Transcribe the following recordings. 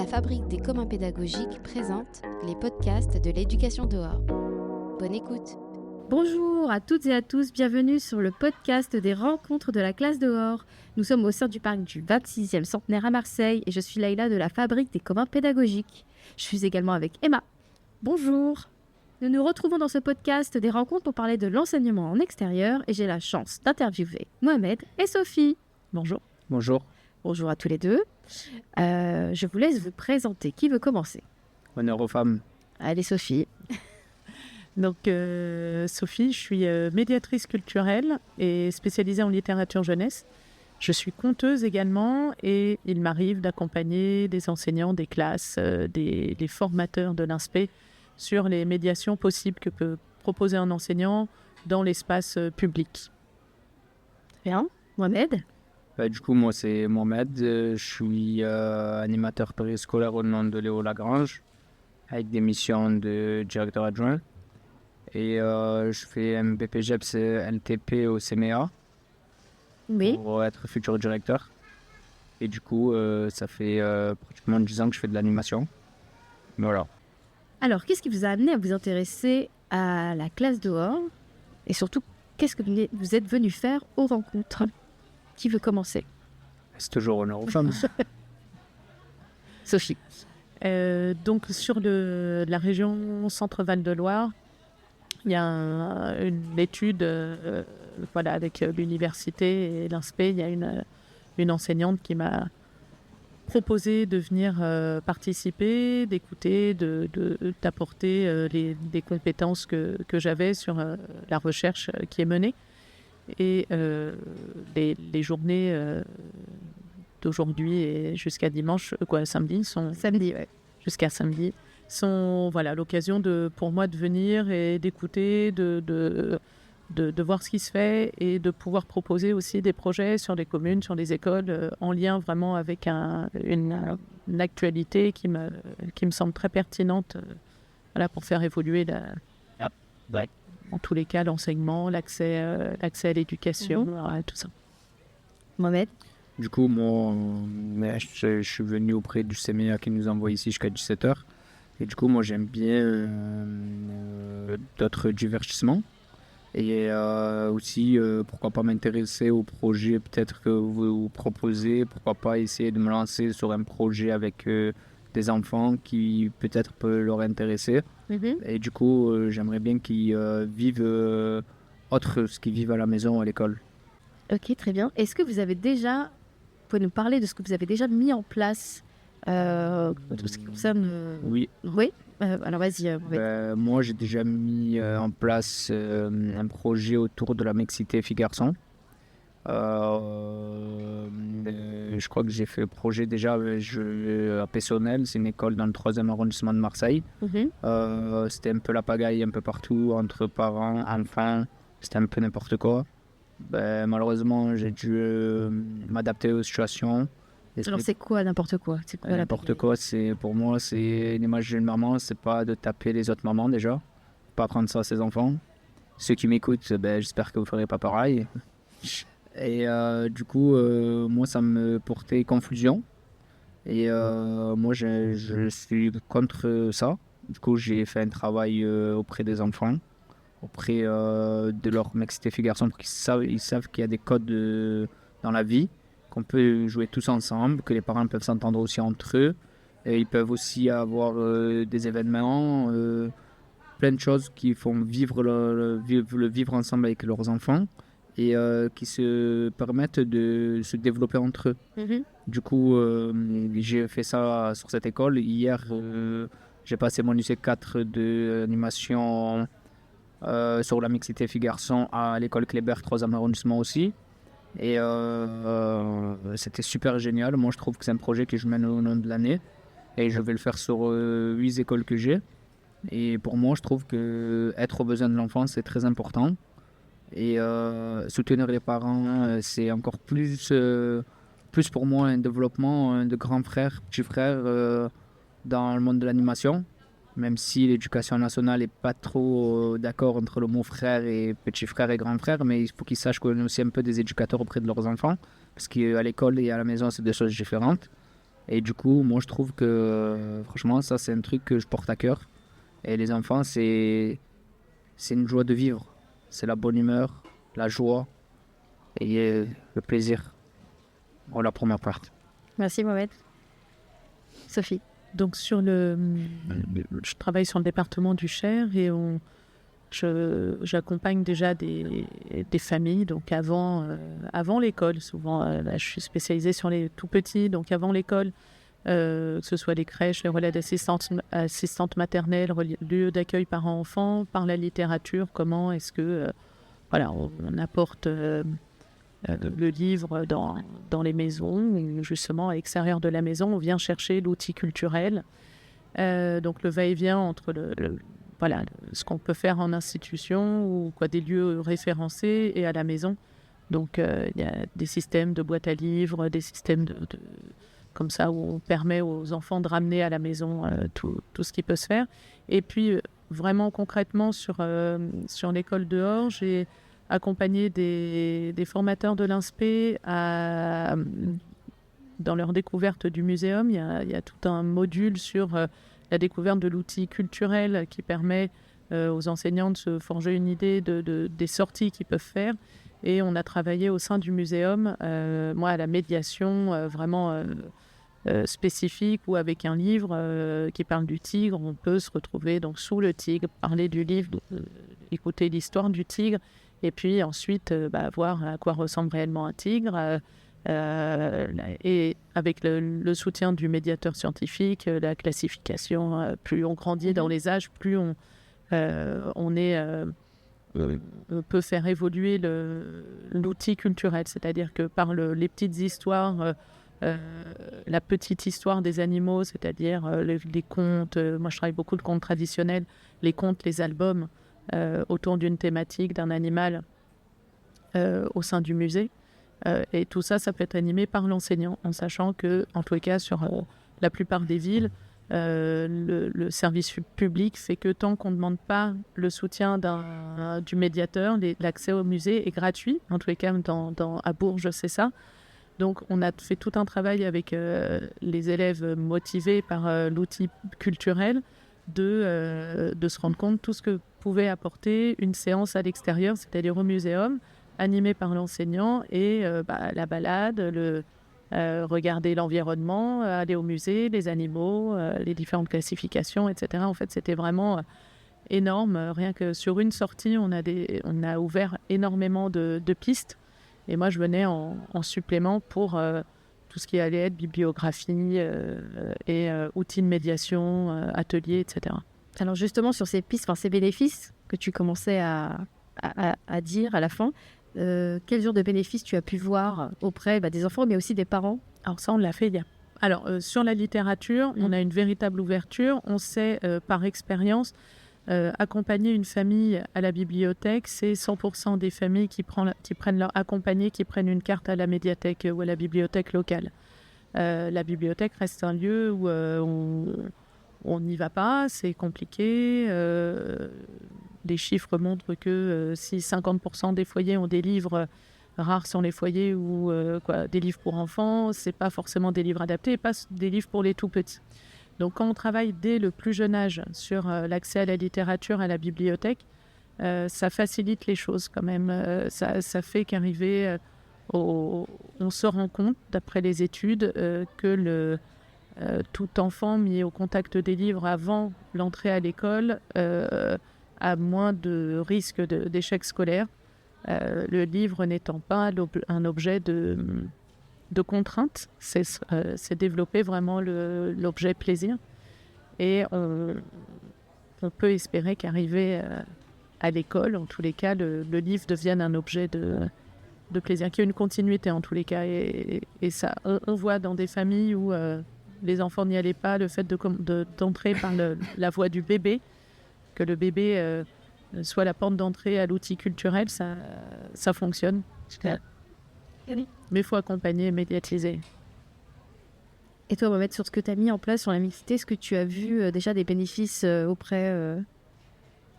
La Fabrique des communs pédagogiques présente les podcasts de l'éducation dehors. Bonne écoute. Bonjour à toutes et à tous, bienvenue sur le podcast des rencontres de la classe dehors. Nous sommes au sein du parc du 26e centenaire à Marseille et je suis Laïla de la Fabrique des communs pédagogiques. Je suis également avec Emma. Bonjour. Nous nous retrouvons dans ce podcast des rencontres pour parler de l'enseignement en extérieur et j'ai la chance d'interviewer Mohamed et Sophie. Bonjour. Bonjour. Bonjour à tous les deux. Je vous laisse vous présenter. Qui veut commencer ? Honneur aux femmes. Allez Sophie. Donc, Sophie, je suis médiatrice culturelle et spécialisée en littérature jeunesse. Je suis conteuse également et il m'arrive d'accompagner des enseignants, des classes, des formateurs de l'INSPE sur les médiations possibles que peut proposer un enseignant dans l'espace public. Bien. Mohamed ? Du coup, moi, c'est Mohamed. Je suis animateur périscolaire au nom de Léo Lagrange, avec des missions de directeur adjoint. Et je fais un BPGEPS LTP au CMEA pour être futur directeur. Et du coup, ça fait pratiquement 10 ans que je fais de l'animation. Voilà. Alors, qu'est-ce qui vous a amené à vous intéresser à la classe dehors ? Et surtout, qu'est-ce que vous êtes venu faire aux rencontres ? Qui veut commencer ? C'est toujours honneur aux femmes. Sophie. Donc, sur la région Centre-Val de Loire, il y a une étude avec l'université et l'INSPE. Il y a une enseignante qui m'a proposé de venir participer, d'écouter, d'apporter des compétences que j'avais sur la recherche qui est menée. Et les journées d'aujourd'hui et jusqu'à dimanche, samedi, jusqu'à samedi, sont l'occasion pour moi de venir et d'écouter, de voir ce qui se fait et de pouvoir proposer aussi des projets sur les communes, sur les écoles, en lien vraiment avec une actualité qui me semble très pertinente pour faire évoluer en tous les cas l'enseignement, l'accès à l'éducation, tout ça. Mohamed ? Du coup, moi, je suis venu auprès du CMEA qui nous envoie ici jusqu'à 17h. Et du coup, moi, j'aime bien d'autres divertissements. Et aussi, pourquoi pas m'intéresser au projet peut-être que vous proposez. Pourquoi pas essayer de me lancer sur un projet avec des enfants qui peut-être peut leur intéresser. Et du coup, j'aimerais bien qu'ils vivent autre ce qu'ils vivent à la maison, à l'école. Ok, très bien. Est-ce que vous pouvez nous parler de ce que vous avez déjà mis en place tout ce qui concerne... Oui. Oui. Alors vas-y. Moi, j'ai déjà mis en place un projet autour de la mixité filles-garçons. Je crois que j'ai fait le projet déjà à Pessonnel, c'est une école dans le 3e arrondissement de Marseille. C'était un peu la pagaille un peu partout, entre parents, enfants, c'était un peu n'importe quoi. Malheureusement, j'ai dû m'adapter aux situations. Alors c'est quoi n'importe quoi ? N'importe quoi, pour moi, c'est une image d'une maman, c'est pas de taper les autres mamans déjà, pas apprendre ça à ses enfants. Ceux qui m'écoutent, j'espère que vous ferez pas pareil. Et du coup, moi, ça me portait confusion. Et moi, je suis contre ça. Du coup, j'ai fait un travail auprès des enfants, auprès de leur mixité filles-garçons, pour qu'ils savent qu'il y a des codes dans la vie, qu'on peut jouer tous ensemble, que les parents peuvent s'entendre aussi entre eux. Et ils peuvent aussi avoir des événements, plein de choses qui font vivre le vivre ensemble avec leurs enfants. Et qui se permettent de se développer entre eux. Du coup, j'ai fait ça sur cette école. Hier, j'ai passé mon UC4 d'animation sur la mixité filles-garçons à l'école Kléber, 3e arrondissement aussi. Et c'était super génial. Moi, je trouve que c'est un projet que je mène au long de l'année. Et je vais le faire sur 8 écoles que j'ai. Et pour moi, je trouve que être aux besoins de l'enfant, c'est très important. Et soutenir les parents, c'est encore plus pour moi un développement de grand frère, petit frère dans le monde de l'animation. Même si l'éducation nationale n'est pas trop d'accord entre le mot frère et petit frère et grand frère, mais il faut qu'ils sachent qu'on est aussi un peu des éducateurs auprès de leurs enfants, parce qu'à l'école et à la maison, c'est des choses différentes. Et du coup, moi, je trouve que, franchement, ça, c'est un truc que je porte à cœur. Et les enfants, c'est une joie de vivre. C'est la bonne humeur, la joie et le plaisir. Pour la première partie. Merci Mohamed. Sophie. Donc je travaille sur le département du Cher et j'accompagne déjà des familles. Donc avant l'école, souvent, là, je suis spécialisée sur les tout petits. Donc avant l'école, que ce soit les crèches, les relais d'assistantes maternelles, lieux d'accueil parents-enfants, par la littérature, comment est-ce que on apporte le livre dans les maisons, justement à l'extérieur de la maison, on vient chercher l'outil culturel. Donc le va-et-vient entre ce qu'on peut faire en institution ou des lieux référencés et à la maison. Donc il y a des systèmes de boîtes à livres, des systèmes comme ça où on permet aux enfants de ramener à la maison tout ce qui peut se faire. Et puis vraiment concrètement sur l'école dehors, j'ai accompagner des formateurs de l'INSPE dans leur découverte du muséum. Il y a tout un module sur la découverte de l'outil culturel qui permet aux enseignants de se forger une idée des sorties qu'ils peuvent faire. Et on a travaillé au sein du muséum, moi à la médiation vraiment spécifique, où avec un livre qui parle du tigre, on peut se retrouver donc sous le tigre, parler du livre, écouter l'histoire du tigre. Et puis ensuite, voir à quoi ressemble réellement un tigre. Et avec le soutien du médiateur scientifique, la classification, plus on grandit dans les âges, plus on peut faire évoluer l'outil culturel. C'est-à-dire que par les petites histoires, la petite histoire des animaux, c'est-à-dire les contes, moi je travaille beaucoup de contes traditionnels, les contes, les albums, autour d'une thématique, d'un animal au sein du musée. Et tout ça, ça peut être animé par l'enseignant, en sachant que, en tous les cas, sur la plupart des villes, le service public fait que tant qu'on ne demande pas le soutien du médiateur, l'accès au musée est gratuit. En tous les cas, à Bourges, c'est ça. Donc, on a fait tout un travail avec les élèves motivés par l'outil culturel de se rendre compte de tout ce que pouvait apporter une séance à l'extérieur, c'est-à-dire au muséum, animée par l'enseignant, et la balade, regarder l'environnement, aller au musée, les animaux, les différentes classifications, etc. En fait, c'était vraiment énorme. Rien que sur une sortie, on a ouvert énormément de pistes. Et moi, je venais en supplément pour tout ce qui allait être bibliographie et outils de médiation, ateliers, etc. Alors justement, sur ces pistes, ces bénéfices que tu commençais à dire à la fin, quel genre de bénéfices tu as pu voir auprès des enfants, mais aussi des parents? Alors ça, on l'a fait Alors, sur la littérature, on a une véritable ouverture. On sait, par expérience, accompagner une famille à la bibliothèque, c'est 100% des familles qui prennent leur accompagné, qui prennent une carte à la médiathèque ou à la bibliothèque locale. La bibliothèque reste un lieu où on n'y va pas, c'est compliqué. Les chiffres montrent que si 50% des foyers ont des livres, rares sont les foyers où des livres pour enfants, c'est pas forcément des livres adaptés, pas des livres pour les tout petits. Donc quand on travaille dès le plus jeune âge sur l'accès à la littérature, à la bibliothèque, ça facilite les choses quand même. Ça fait qu'arriver on se rend compte, d'après les études, que tout enfant mis au contact des livres avant l'entrée à l'école a moins de risques d'échec scolaire. Le livre n'étant pas un objet de contrainte, c'est développer vraiment l'objet plaisir. Et on peut espérer qu'arriver à l'école, en tous les cas, le livre devienne un objet de plaisir, qu'il y ait une continuité en tous les cas. Et ça, on voit dans des familles où les enfants n'y allaient pas, le fait d'entrer par la voie du bébé, que le bébé soit la porte d'entrée à l'outil culturel, ça fonctionne. Mais il faut accompagner et médiatiser. Et toi, Mohamed, sur ce que tu as mis en place sur la mixité, est-ce que tu as vu déjà des bénéfices auprès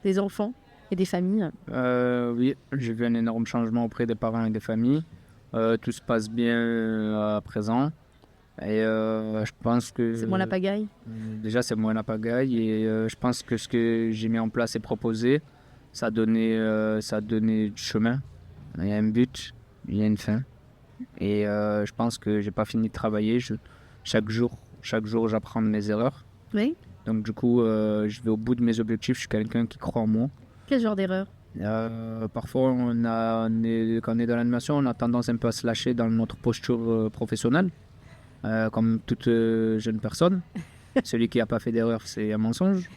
des enfants et des familles? Oui, j'ai vu un énorme changement auprès des parents et des familles. Tout se passe bien à présent. Et je pense que... C'est moins la pagaille. Déjà, c'est moins la pagaille. Et je pense que ce que j'ai mis en place et proposé, ça a donné du chemin. Il y a un but, il y a une fin. Et je pense que j'ai pas fini de travailler. Chaque jour, j'apprends de mes erreurs. Oui. Donc du coup, je vais au bout de mes objectifs. Je suis quelqu'un qui croit en moi. Quel genre d'erreur? Parfois, quand on est dans l'animation, on a tendance un peu à se lâcher dans notre posture professionnelle, comme toute jeune personne. Celui qui n'a pas fait d'erreur, c'est un mensonge.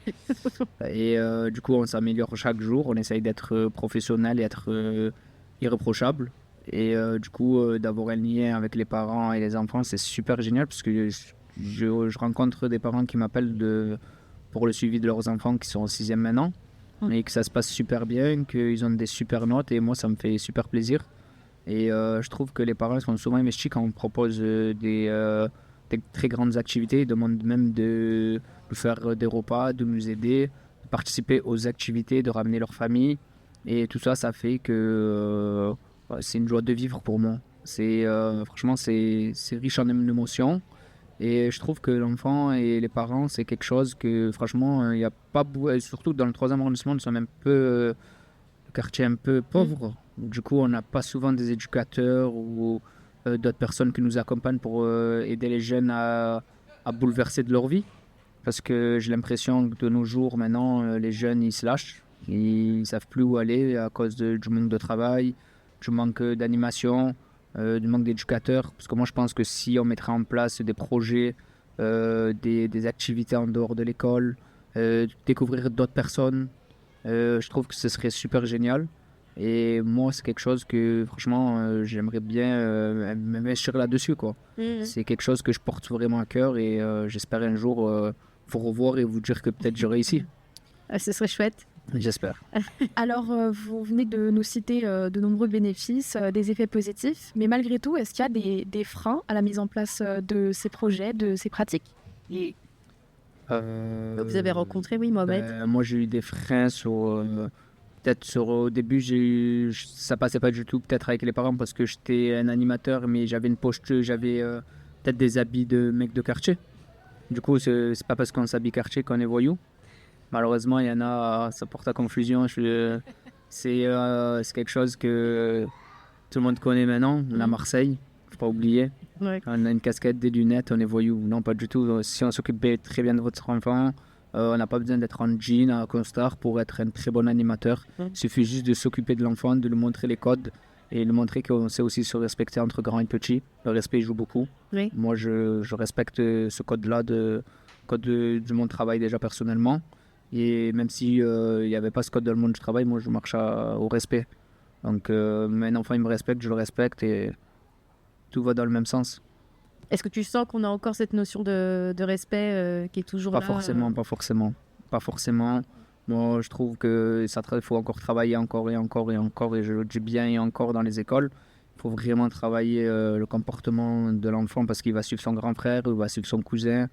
Et du coup, on s'améliore chaque jour. On essaye d'être professionnel et être irréprochable. Et du coup, d'avoir un lien avec les parents et les enfants, c'est super génial parce que je rencontre des parents qui m'appellent pour le suivi de leurs enfants qui sont en 6e maintenant et que ça se passe super bien, qu'ils ont des super notes et moi, ça me fait super plaisir. Et je trouve que les parents sont souvent investis quand on propose des très grandes activités. Ils demandent même de faire des repas, de nous aider, de participer aux activités, de ramener leur famille. Et tout ça, ça fait que c'est une joie de vivre pour moi. Franchement, c'est riche en émotions. Et je trouve que l'enfant et les parents, c'est quelque chose que, franchement, il n'y a pas beaucoup. Surtout dans le 3e arrondissement, nous sommes un peu le quartier un peu pauvre. Du coup, on n'a pas souvent des éducateurs ou d'autres personnes qui nous accompagnent pour aider les jeunes à bouleverser de leur vie. Parce que j'ai l'impression que de nos jours, maintenant, les jeunes, ils se lâchent. Ils ne savent plus où aller à cause du manque de travail, du manque d'animation, du manque d'éducateurs. Parce que moi, je pense que si on mettrait en place des projets, des activités en dehors de l'école, découvrir d'autres personnes, je trouve que ce serait super génial. Et moi, c'est quelque chose que, franchement, j'aimerais bien m'investir là-dessus, quoi. C'est quelque chose que je porte vraiment à cœur et j'espère un jour vous revoir et vous dire que peut-être j'ai réussi. Ce serait chouette. J'espère. Alors, vous venez de nous citer de nombreux bénéfices, des effets positifs, mais malgré tout, est-ce qu'il y a des freins à la mise en place de ces projets, de ces pratiques? Vous avez rencontré, oui, Mohamed? Moi, j'ai eu des freins peut-être au début, ça passait pas du tout, peut-être avec les parents, parce que j'étais un animateur, mais j'avais une posture, j'avais peut-être des habits de mec de quartier. Du coup, c'est pas parce qu'on s'habille quartier qu'on est voyou. Malheureusement, il y en a, ça porte à confusion. C'est quelque chose que tout le monde connaît maintenant. On a Marseille, faut pas oublier. Ouais. On a une casquette, des lunettes, on est voyou. Non, pas du tout. Si on s'occupe très bien de votre enfant, on n'a pas besoin d'être en jean, en costard pour être un très bon animateur. Il suffit juste de s'occuper de l'enfant, de lui montrer les codes et lui montrer qu'on sait aussi se respecter entre grands et petits. Le respect joue beaucoup. Oui. Moi, je respecte ce code-là, code de mon travail déjà personnellement. Et même s'il n'y avait pas ce code dans le monde du travail, moi je marche au respect. Donc un enfant il me respecte, je le respecte et tout va dans le même sens. Est-ce que tu sens qu'on a encore cette notion de respect qui est toujours Pas là Pas forcément. Moi je trouve que il faut encore travailler encore et je le dis bien et encore dans les écoles. Il faut vraiment travailler le comportement de l'enfant parce qu'il va suivre son grand frère, il va suivre son cousin.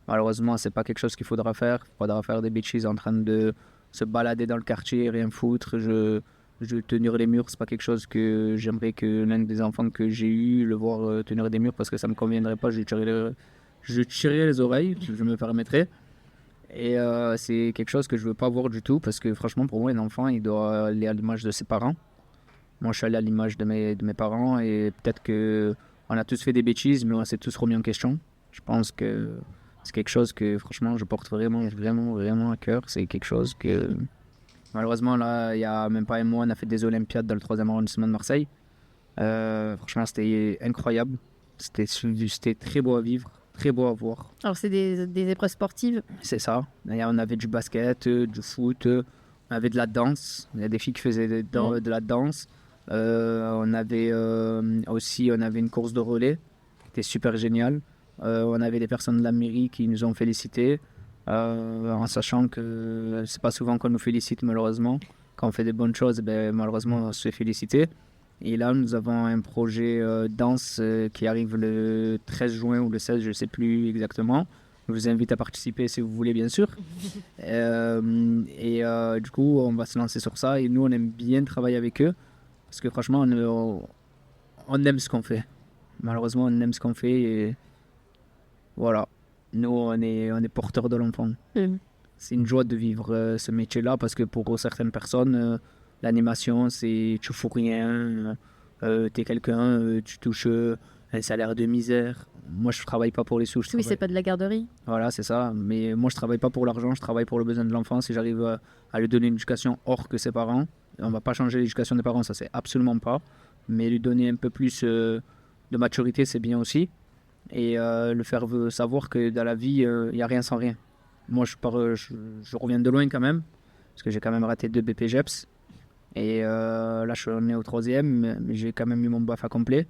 Malheureusement, c'est pas quelque chose qu'il faudra faire. Il faudra faire des bêtises en train de se balader dans le quartier, rien foutre. Je tenir les murs, c'est pas quelque chose que j'aimerais que l'un des enfants que j'ai eu le voir tenir des murs parce que ça me conviendrait pas. Je tirerais les oreilles, je me permettrais. Et c'est quelque chose que je veux pas voir du tout parce que franchement, pour moi, un enfant, il doit aller à l'image de ses parents. Moi, je suis allé à l'image de mes parents et peut-être que on a tous fait des bêtises, mais on s'est tous remis en question. Je pense que c'est quelque chose que, franchement, je porte vraiment, vraiment, vraiment à cœur. C'est quelque chose que, malheureusement, là, il n'y a même pas un mois, on a fait des Olympiades dans le 3e arrondissement de Marseille. Franchement, c'était incroyable. C'était très beau à vivre, très beau à voir. Alors, c'est des épreuves sportives? C'est ça. D'ailleurs, on avait du basket, du foot, on avait de la danse. Il y a des filles qui faisaient de la danse. On avait une course de relais qui était super géniale. On avait des personnes de la mairie qui nous ont félicités, en sachant que c'est pas souvent qu'on nous félicite malheureusement. Quand on fait des bonnes choses, malheureusement on se fait féliciter. Et là nous avons un projet danse qui arrive le 13 juin ou le 16, je sais plus exactement. Je vous invite à participer si vous voulez bien sûr. Du coup on va se lancer sur ça et nous on aime bien travailler avec eux parce que franchement on aime ce qu'on fait. Malheureusement on aime ce qu'on fait et Voilà. Nous, on est porteurs de l'enfant. C'est une joie de vivre ce métier-là parce que pour certaines personnes, l'animation, c'est tu fous rien, t'es quelqu'un, tu touches un salaire de misère. Moi, je travaille pas pour les sous. Oui, c'est pas de la garderie. Voilà, c'est ça. Mais moi, je travaille pas pour l'argent, je travaille pour le besoin de l'enfant. Si j'arrive à lui donner une éducation hors que ses parents, on va pas changer l'éducation des parents, ça c'est absolument pas. Mais lui donner un peu plus de maturité, c'est bien aussi. Et le faire savoir que dans la vie, il n'y a rien sans rien. Moi, je reviens de loin quand même, parce que j'ai quand même raté 2 BPGEPS. Et là, je suis né au 3e, mais j'ai quand même eu mon BAFA complet.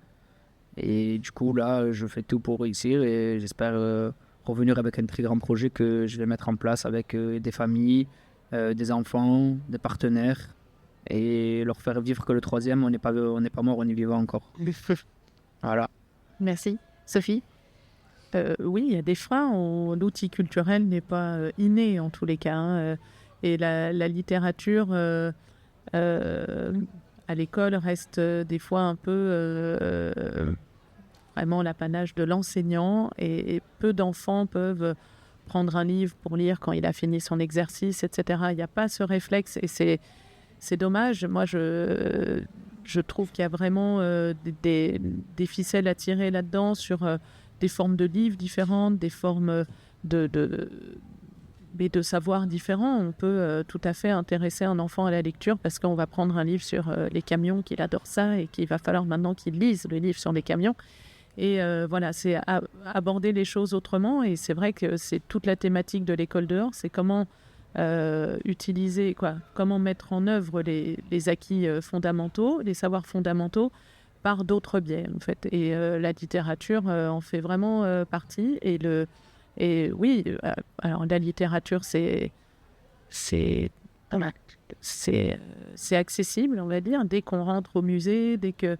Et du coup, là, je fais tout pour réussir et j'espère revenir avec un très grand projet que je vais mettre en place avec des familles, des enfants, des partenaires et leur faire vivre que le 3e, on n'est pas mort, on est vivant encore. Voilà. Merci. Sophie? Oui, il y a des freins. L'outil culturel n'est pas inné en tous les cas. Hein. Et la littérature à l'école reste des fois un peu vraiment l'apanage de l'enseignant et peu d'enfants peuvent prendre un livre pour lire quand il a fini son exercice, etc. Il n'y a pas ce réflexe et c'est dommage. Moi, je trouve qu'il y a vraiment des ficelles à tirer là-dedans sur des formes de livres différentes, des formes de savoirs différents. On peut tout à fait intéresser un enfant à la lecture parce qu'on va prendre un livre sur les camions, qu'il adore ça et qu'il va falloir maintenant qu'il lise le livre sur les camions. Et voilà, c'est aborder les choses autrement. Et c'est vrai que c'est toute la thématique de l'école dehors, c'est comment utiliser, comment mettre en œuvre les acquis fondamentaux, les savoirs fondamentaux par d'autres biais, en fait. Et la littérature en fait vraiment partie. Et oui, alors la littérature, c'est accessible, on va dire, dès qu'on rentre au musée, dès que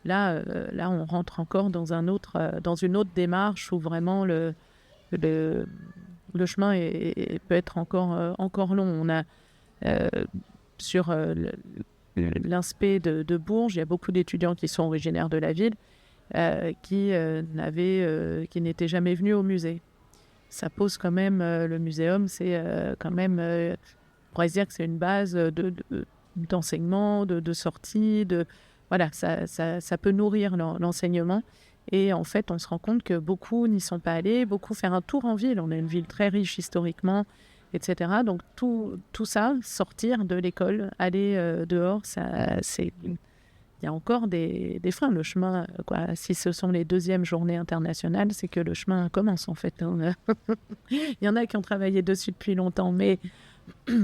là on rentre encore dans une autre démarche où vraiment le chemin peut être encore long. On a sur l'INSPE de Bourges, il y a beaucoup d'étudiants qui sont originaires de la ville qui n'étaient jamais venus au musée. Ça pose quand même, le muséum, c'est quand même, on pourrait se dire que c'est une base d'enseignement, de sortie, voilà, ça peut nourrir l'enseignement. Et en fait, on se rend compte que beaucoup n'y sont pas allés, beaucoup faire un tour en ville. On a une ville très riche historiquement, etc. Donc tout ça, sortir de l'école, aller dehors, il y a encore des freins. Le chemin, si ce sont les 2e journées internationales, c'est que le chemin commence en fait. Il y en a qui ont travaillé dessus depuis longtemps, mais pour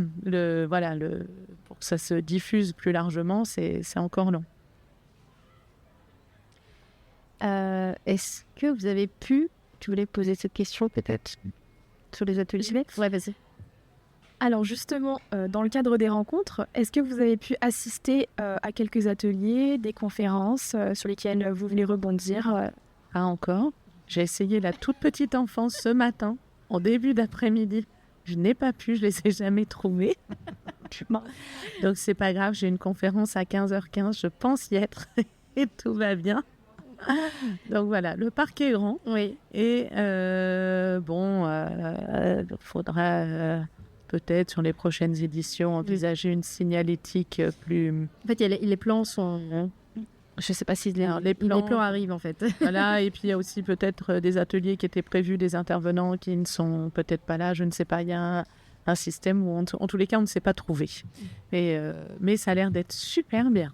que ça se diffuse plus largement, c'est encore long. Est-ce que vous avez pu... Tu voulais poser cette question peut-être sur les ateliers? Ouais, vas-y. Alors justement, dans le cadre des rencontres, est-ce que vous avez pu assister à quelques ateliers, des conférences sur lesquelles vous voulez rebondir Pas encore. J'ai essayé la toute petite enfance ce matin, en début d'après-midi. Je n'ai pas pu, je les ai jamais trouvés. Donc c'est pas grave, j'ai une conférence à 15h15, je pense y être et tout va bien. Donc voilà, le parc est grand. Oui. Et faudra peut-être sur les prochaines éditions envisager une signalétique plus... En fait, les plans sont... Je ne sais pas si les plans arrivent en fait. Voilà, et puis il y a aussi peut-être des ateliers qui étaient prévus, des intervenants qui ne sont peut-être pas là, je ne sais pas. Il y a un système où en tous les cas on ne s'est pas trouvé. Mais ça a l'air d'être super bien.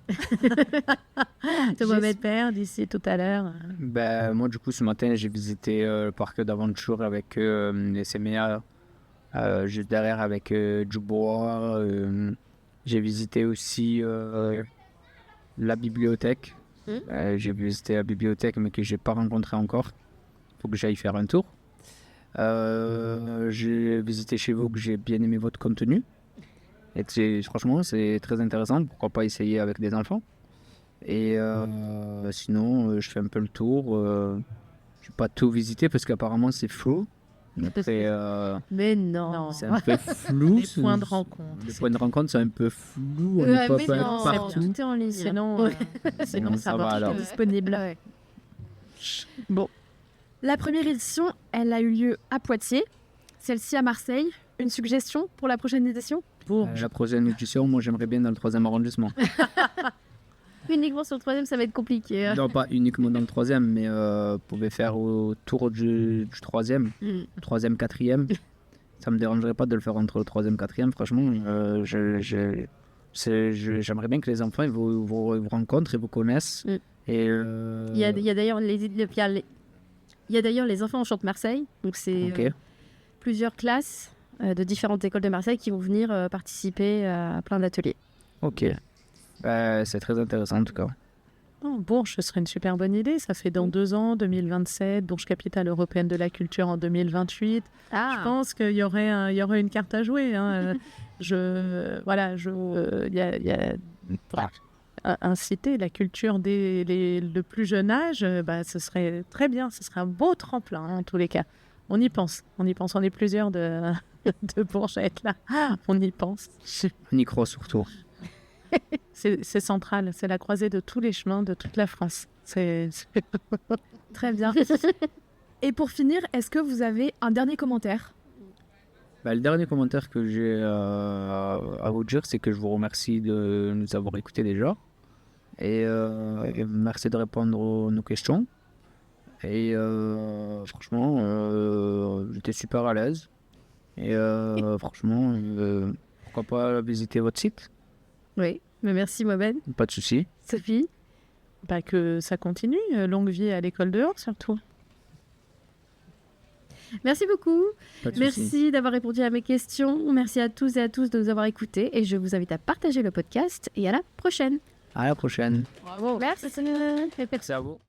J'espère d'ici tout à l'heure. Moi du coup ce matin j'ai visité le parc d'aventure avec les CMA juste derrière avec Dubois. J'ai visité aussi la bibliothèque. J'ai visité la bibliothèque mais que j'ai pas rencontré encore. Faut que j'aille faire un tour. J'ai visité chez vous, que j'ai bien aimé votre contenu. Et franchement, c'est très intéressant. Pourquoi pas essayer avec des enfants. Et sinon, je fais un peu le tour. Je n'ai pas tout visité parce qu'apparemment, c'est flou. Mais non, c'est un peu flou. Les points de rencontre. Les points de rencontre, c'est un peu flou. On n'est pas partout. Tout est en ligne. Sinon, ça va alors. Disponible. Bon. La première édition, elle a eu lieu à Poitiers, celle-ci à Marseille. Une suggestion pour la prochaine édition? La prochaine édition, moi j'aimerais bien dans le 3e arrondissement. Uniquement sur le 3e, ça va être compliqué. Non, pas uniquement dans le 3e, mais vous pouvez faire autour du 3e, 3e, 4e. Ça me dérangerait pas de le faire entre le 3e et 4e, franchement. J'aimerais bien que les enfants ils vous rencontrent et vous connaissent. Et, Il y a d'ailleurs les enfants en chante Marseille, donc c'est ok. plusieurs classes de différentes écoles de Marseille qui vont venir participer à plein d'ateliers. Ok. C'est très intéressant en tout cas. Bourges, ce serait une super bonne idée. Ça fait dans 2 ans, 2027, Bourges capitale européenne de la culture en 2028. Je pense qu'il y aurait une carte à jouer. Hein. Inciter la culture dès le plus jeune âge, ce serait très bien. Ce serait un beau tremplin en tous les cas. On y pense. On est plusieurs de Bourges à être là. On y pense. On y croit surtout. C'est central, c'est la croisée de tous les chemins de toute la France. Très bien. Et pour finir, est-ce que vous avez un dernier commentaire? Le dernier commentaire que j'ai à vous dire, c'est que je vous remercie de nous avoir écoutés déjà. Et merci de répondre à nos questions. Et franchement, j'étais super à l'aise. Et franchement, pourquoi pas visiter votre site? Oui, mais merci Mohamed. Pas de souci. Sophie? Que ça continue, longue vie à l'école dehors surtout. Merci beaucoup. Pas de souci. Merci d'avoir répondu à mes questions. Merci à tous et à tous de nous avoir écoutés. Et je vous invite à partager le podcast. Et à la prochaine. À la prochaine. Bravo. Merci. Merci à vous.